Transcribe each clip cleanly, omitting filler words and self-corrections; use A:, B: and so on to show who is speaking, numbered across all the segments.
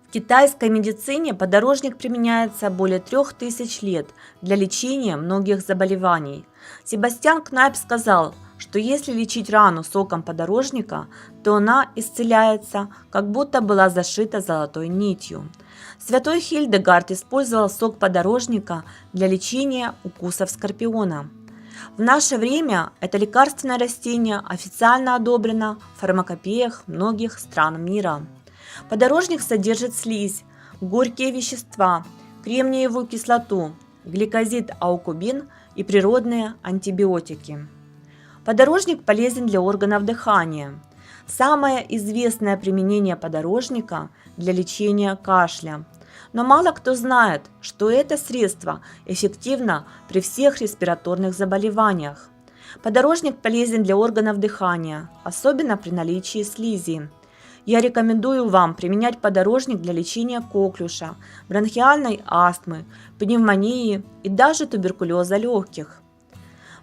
A: В китайской медицине подорожник применяется более 3000 лет для лечения многих заболеваний. Себастьян Кнайп сказал, что если лечить рану соком подорожника, то она исцеляется, как будто была зашита золотой нитью. Святой Хильдегард использовал сок подорожника для лечения укусов скорпиона. В наше время это лекарственное растение официально одобрено в фармакопеях многих стран мира. Подорожник содержит слизь, горькие вещества, кремниевую кислоту, гликозид аукубин и природные антибиотики. Подорожник полезен для органов дыхания. Самое известное применение подорожника для лечения кашля. Но мало кто знает, что это средство эффективно при всех респираторных заболеваниях. Подорожник полезен для органов дыхания, особенно при наличии слизи. Я рекомендую вам применять подорожник для лечения коклюша, бронхиальной астмы, пневмонии и даже туберкулеза легких.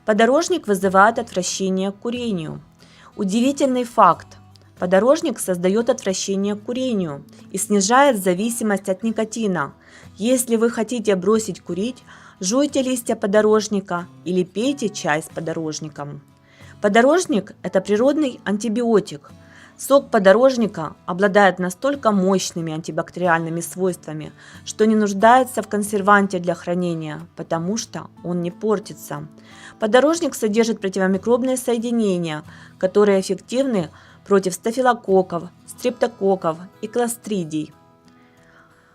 A: Подорожник вызывает отвращение к курению. Удивительный факт. Подорожник создает отвращение к курению и снижает зависимость от никотина. Если вы хотите бросить курить, жуйте листья подорожника или пейте чай с подорожником. Подорожник – это природный антибиотик. Сок подорожника обладает настолько мощными антибактериальными свойствами, что не нуждается в консерванте для хранения, потому что он не портится. Подорожник содержит противомикробные соединения, которые эффективны против стафилококков, стрептококков и кластридий.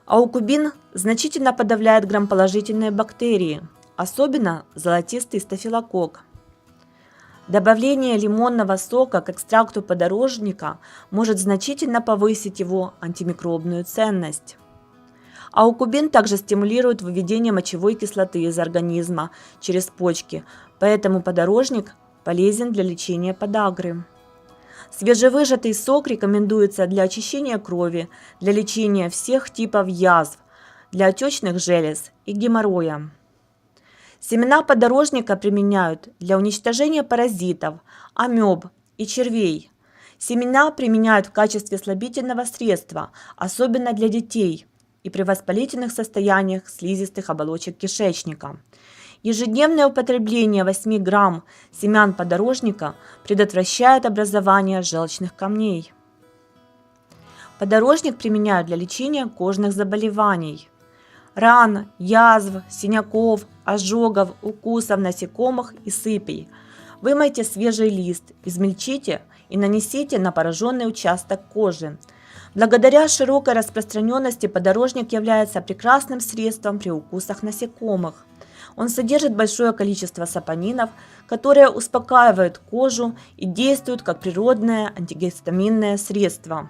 A: Аукубин значительно подавляет грамположительные бактерии, особенно золотистый стафилококк. Добавление лимонного сока к экстракту подорожника может значительно повысить его антимикробную ценность. Аукубин также стимулирует выведение мочевой кислоты из организма через почки, поэтому подорожник полезен для лечения подагры. Свежевыжатый сок рекомендуется для очищения крови, для лечения всех типов язв, для отечных желез и геморроя. Семена подорожника применяют для уничтожения паразитов, амеб и червей. Семена применяют в качестве слабительного средства, особенно для детей и при воспалительных состояниях слизистых оболочек кишечника. Ежедневное употребление 8 грамм семян подорожника предотвращает образование желчных камней. Подорожник применяют для лечения кожных заболеваний, ран, язв, синяков, ожогов, укусов насекомых и сыпей. Вымойте свежий лист, измельчите и нанесите на пораженный участок кожи. Благодаря широкой распространенности подорожник является прекрасным средством при укусах насекомых. Он содержит большое количество сапонинов, которые успокаивают кожу и действуют как природное антигистаминное средство.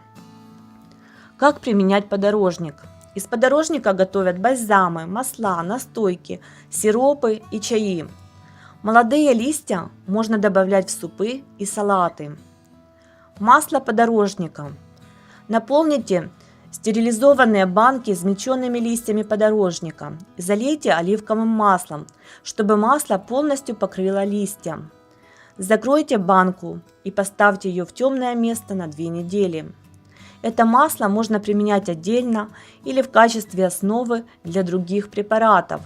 A: Как применять подорожник? Из подорожника готовят бальзамы, масла, настойки, сиропы и чаи. Молодые листья можно добавлять в супы и салаты. Масло подорожника. Наполните стерилизованные банки измельченными листьями подорожника и залейте оливковым маслом, чтобы масло полностью покрыло листья. Закройте банку и поставьте ее в темное место на 2 недели. Это масло можно применять отдельно или в качестве основы для других препаратов.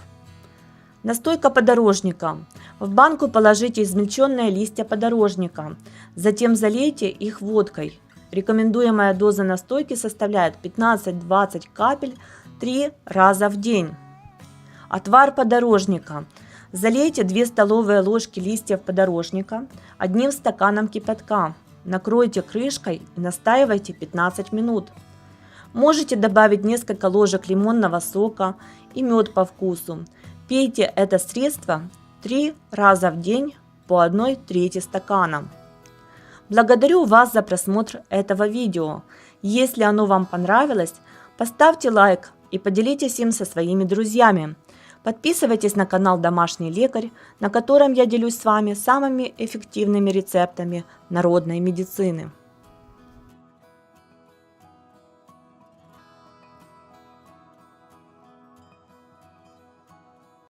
A: Настойка подорожника. В банку положите измельченные листья подорожника, затем залейте их водкой. Рекомендуемая доза настойки составляет 15-20 капель 3 раза в день. Отвар подорожника. Залейте 2 столовые ложки листьев подорожника 1 стаканом кипятка. Накройте крышкой и настаивайте 15 минут. Можете добавить несколько ложек лимонного сока и мед по вкусу. Пейте это средство 3 раза в день по 1/3 стакана. Благодарю вас за просмотр этого видео. Если оно вам понравилось, поставьте лайк и поделитесь им со своими друзьями. Подписывайтесь на канал Домашний лекарь, на котором я делюсь с вами самыми эффективными рецептами народной медицины.